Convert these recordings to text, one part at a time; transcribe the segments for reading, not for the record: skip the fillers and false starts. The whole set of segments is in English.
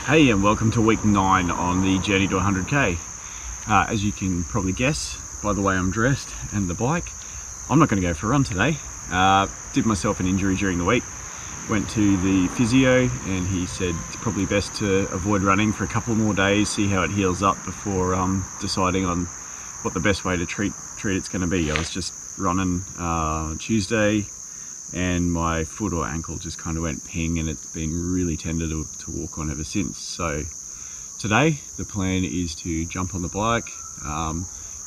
Hey, and welcome to week 9 on the journey to 100k. As you can probably guess by the way I'm dressed and the bike, I'm not going to go for a run today. Did myself an injury during the week. Went to the physio and he said it's probably best to avoid running for a couple more days, see how it heals up before deciding on what the best way to treat it's going to be. I was just running Tuesday and my foot or ankle just kind of went ping, and it's been really tender to walk on ever since. So today the plan is to jump on the bike,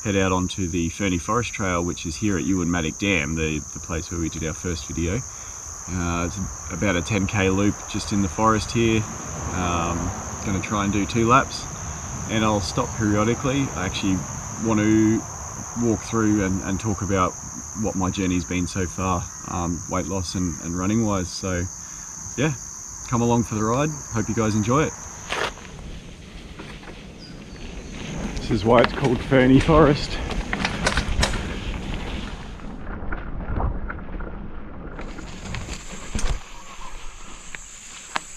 head out onto the Ferny Forest Trail, which is here at Ewen Maddock Dam, the place where we did our first video. It's about a 10k loop just in the forest here. Going to try and do 2 laps, and I'll stop periodically. I actually want to walk through and talk about what my journey's been so far, weight loss and running wise. So yeah, come along for the ride. Hope you guys enjoy it. This is why it's called Ferny Forest.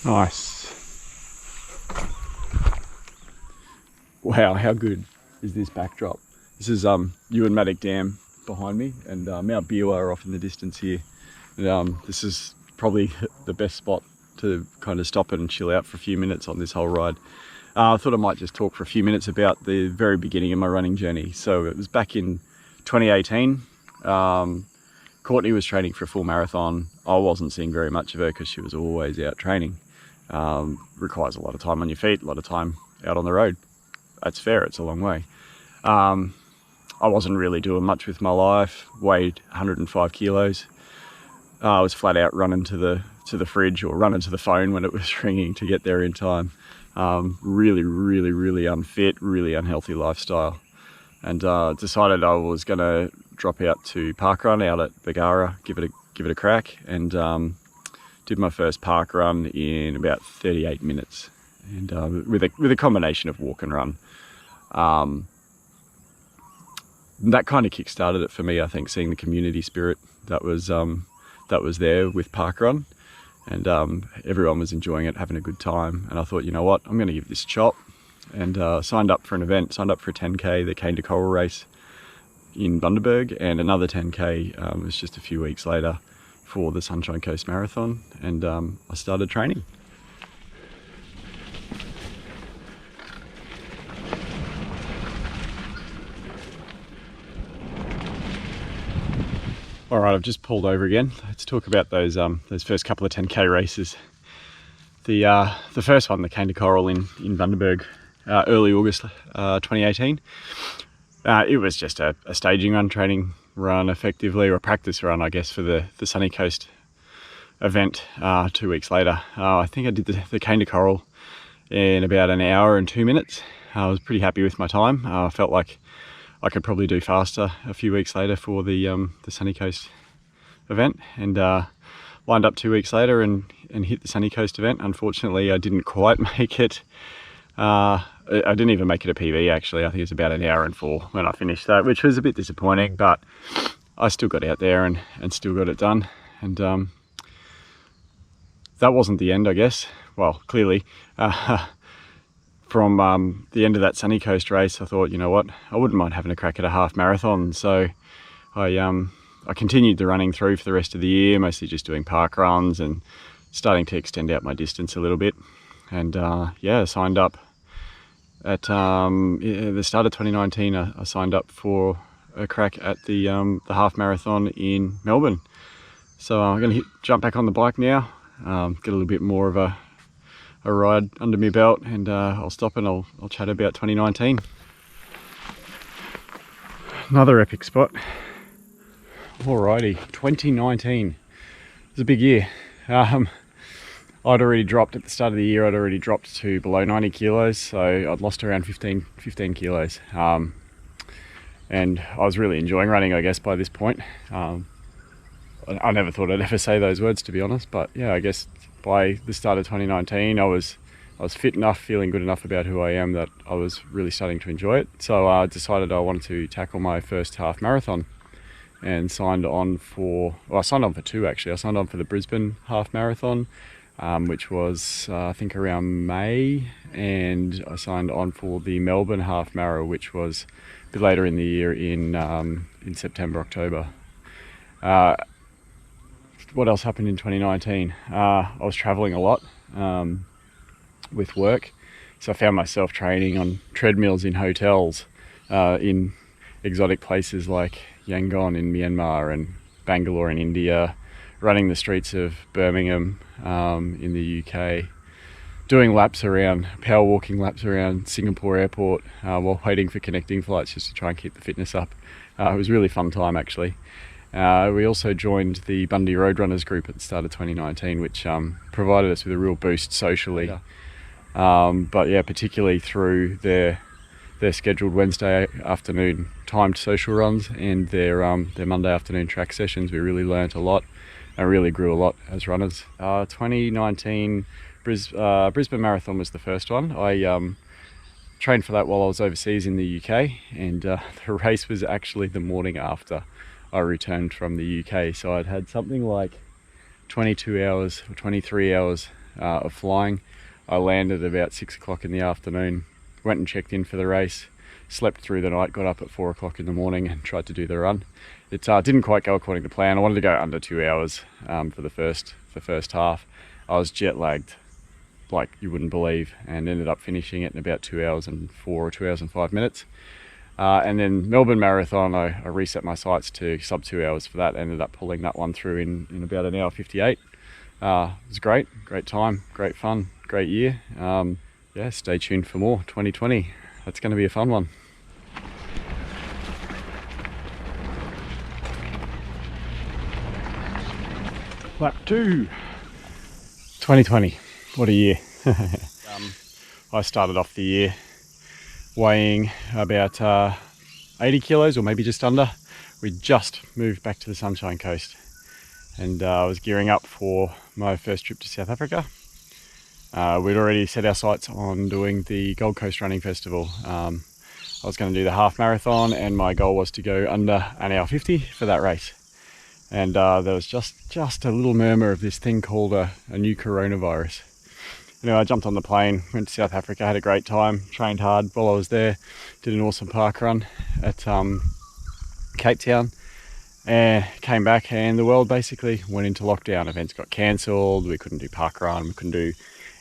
Nice. Wow, how good is this backdrop? This is Ewen Maddock Dam behind me, and Mount Biwa off in the distance here. And this is probably the best spot to kind of stop and chill out for a few minutes on this whole ride. I thought I might just talk for a few minutes about the very beginning of my running journey. So it was back in 2018. Courtney was training for a full marathon. I wasn't seeing very much of her because she was always out training. Requires a lot of time on your feet, a lot of time out on the road. That's fair, it's a long way. I wasn't really doing much with my life, weighed 105 kilos. I was flat out running to the fridge or running to the phone when it was ringing to get there in time. Really unfit, really unhealthy lifestyle. And decided I was going to drop out to parkrun out at Bargara, give it a crack, and did my first parkrun in about 38 minutes, and with a combination of walk and run. That kind of kick-started it for me, I think, seeing the community spirit that was there with parkrun, and everyone was enjoying it, having a good time. And I thought, you know what, I'm going to give this a shot, and signed up for an event, signed up for a 10k, the Cane to Coral race in Bundaberg, and another 10k was just a few weeks later for the Sunshine Coast Marathon, and I started training. All right, I've just pulled over again. Let's talk about those first couple of 10k races. The first one, the Cane to Coral in Bundaberg, early August 2018. It was just a staging run, training run effectively, or a practice run, I guess, for the Sunny Coast event 2 weeks later. I think I did the Cane to Coral in about an hour and 2 minutes. I was pretty happy with my time. I felt like I could probably do faster a few weeks later for the Sunny Coast event, and lined up 2 weeks later and hit the Sunny Coast event. Unfortunately, I didn't quite make it. I didn't even make it a PB, actually. I think it was about an hour and 4 when I finished that, which was a bit disappointing, but I still got out there and still got it done. And that wasn't the end, I guess. Well, clearly. From the end of that Sunny Coast race, I thought, you know what, I wouldn't mind having a crack at a half marathon. So I continued the running through for the rest of the year, mostly just doing park runs and starting to extend out my distance a little bit. And yeah, I signed up at the start of 2019. I signed up for a crack at the half marathon in Melbourne. So I'm going to jump back on the bike now, get a little bit more of a ride under my belt, and I'll stop and I'll chat about 2019. Another epic spot. Alrighty, 2019. It's a big year. I'd already dropped at the start of the year. I'd already dropped to below 90 kilos, so I'd lost around 15 kilos. And I was really enjoying running, I guess, by this point. I never thought I'd ever say those words, to be honest, but yeah, I guess by the start of 2019, I was fit enough, feeling good enough about who I am, that I was really starting to enjoy it. So I decided I wanted to tackle my first half marathon, and signed on for 2 actually. I signed on for the Brisbane Half Marathon, which was I think around May, and I signed on for the Melbourne Half Marathon, which was a bit later in the year in September, October. What else happened in 2019? I was traveling a lot with work, so I found myself training on treadmills in hotels in exotic places like Yangon in Myanmar and Bangalore in India, running the streets of Birmingham in the UK, doing power walking laps around Singapore airport while waiting for connecting flights just to try and keep the fitness up. It was a really fun time actually. We also joined the Bundy Roadrunners group at the start of 2019, which provided us with a real boost socially. But yeah, particularly through their scheduled Wednesday afternoon timed social runs and their Monday afternoon track sessions, we really learnt a lot and really grew a lot as runners. 2019 Brisbane Marathon was the first one. I trained for that while I was overseas in the UK, and the race was actually the morning after I returned from the UK. So I'd had something like 22 hours or 23 hours of flying. I landed about 6 o'clock in the afternoon, went and checked in for the race, slept through the night, got up at 4 o'clock in the morning and tried to do the run. It didn't quite go according to plan. I wanted to go under 2 hours for the first half. I was jet lagged like you wouldn't believe, and ended up finishing it in about 2 hours and 4 or 2 hours and 5 minutes. And then Melbourne Marathon, I reset my sights to sub 2 hours for that. Ended up pulling that one through in about an hour 58. It was great time, great fun, great year. Yeah, stay tuned for more 2020. That's going to be a fun one. Lap 2. 2020, what a year. I started off the year weighing about 80 kilos or maybe just under. We just moved back to the Sunshine Coast, and I was gearing up for my first trip to South Africa. We'd already set our sights on doing the Gold Coast Running Festival. I was going to do the half marathon, and my goal was to go under an hour 50 for that race. And there was just a little murmur of this thing called a new coronavirus. Anyway, I jumped on the plane, went to South Africa, had a great time, trained hard while I was there, did an awesome parkrun at Cape Town, and came back, and the world basically went into lockdown. Events got cancelled, we couldn't do parkrun, we couldn't do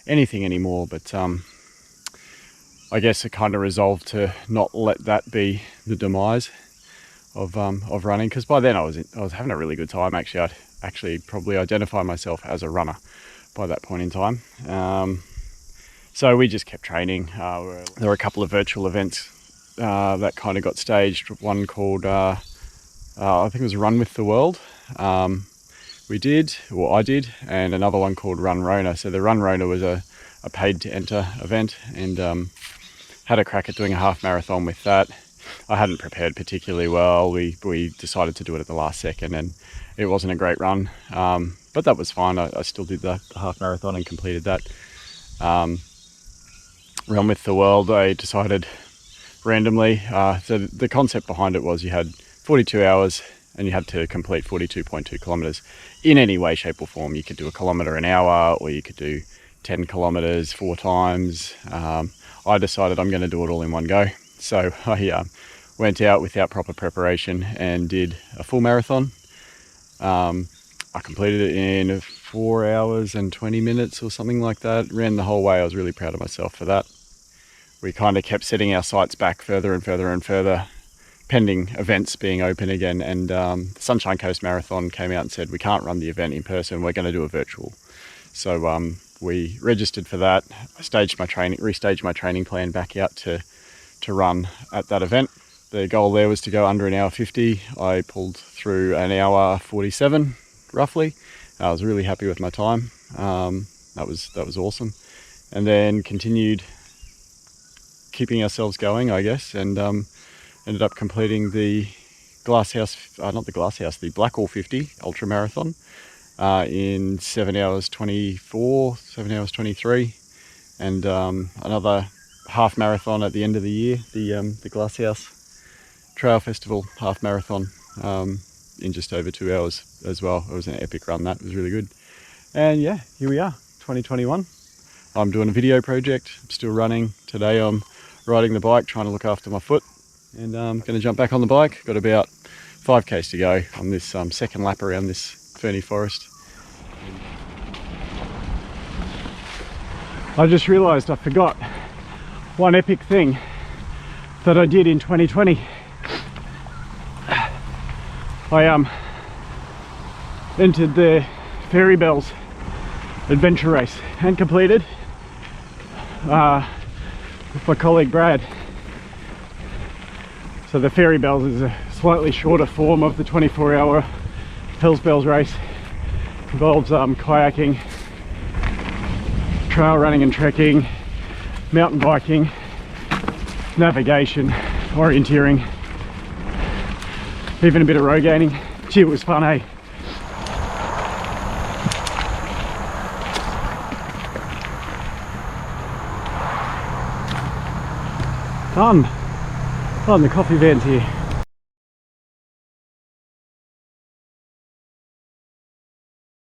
anything anymore, but I guess it kind of resolved to not let that be the demise of running, because by then I was having a really good time. Actually, I'd actually probably identify myself as a runner by that point in time. So we just kept training. There were a couple of virtual events that kind of got staged. One called I think it was Run with the World. I did, and another one called Run Rona. So the Run Rona was a paid to enter event, and had a crack at doing a half marathon with that. I hadn't prepared particularly well. We decided to do it at the last second, and it wasn't a great run, but that was fine. I still did the half marathon and completed that. Run with the World, I decided randomly. So the concept behind it was you had 42 hours and you had to complete 42.2 kilometers in any way, shape or form. You could do a kilometer an hour, or you could do 10 kilometers 4 times. I decided I'm going to do it all in one go. So I went out without proper preparation and did a full marathon. I completed it in 4 hours and 20 minutes or something like that. Ran the whole way. I was really proud of myself for that. We kind of kept setting our sights back further and further and further, pending events being open again. And the Sunshine Coast Marathon came out and said, we can't run the event in person, we're going to do a virtual. So we registered for that. I restaged my training plan back out to run at that event. The goal there was to go under an hour 50. I pulled through an hour 47 roughly. I was really happy with my time. That was awesome. And then continued keeping ourselves going, I guess, and ended up completing the the Blackwall 50 ultra marathon in 7 hours 24, 7 hours 23, and another half marathon at the end of the year, the Glasshouse Trail Festival half marathon, in just over 2 hours as well. It was an epic run. That was really good. And yeah, here we are, 2021. I'm doing a video project. I'm still running. Today I'm riding the bike, trying to look after my foot, and I'm going to jump back on the bike. Got about 5k's to go on this second lap around this ferny forest. I just realised I forgot one epic thing that I did in 2020. I entered the Fairy Bells adventure race and completed with my colleague Brad. So the Fairy Bells is a slightly shorter form of the 24-hour Hells Bells race. Involves kayaking, trail running and trekking, mountain biking, navigation, orienteering, even a bit of road gaining. Gee, it was fun, eh? Fun! Oh, and the coffee van's here.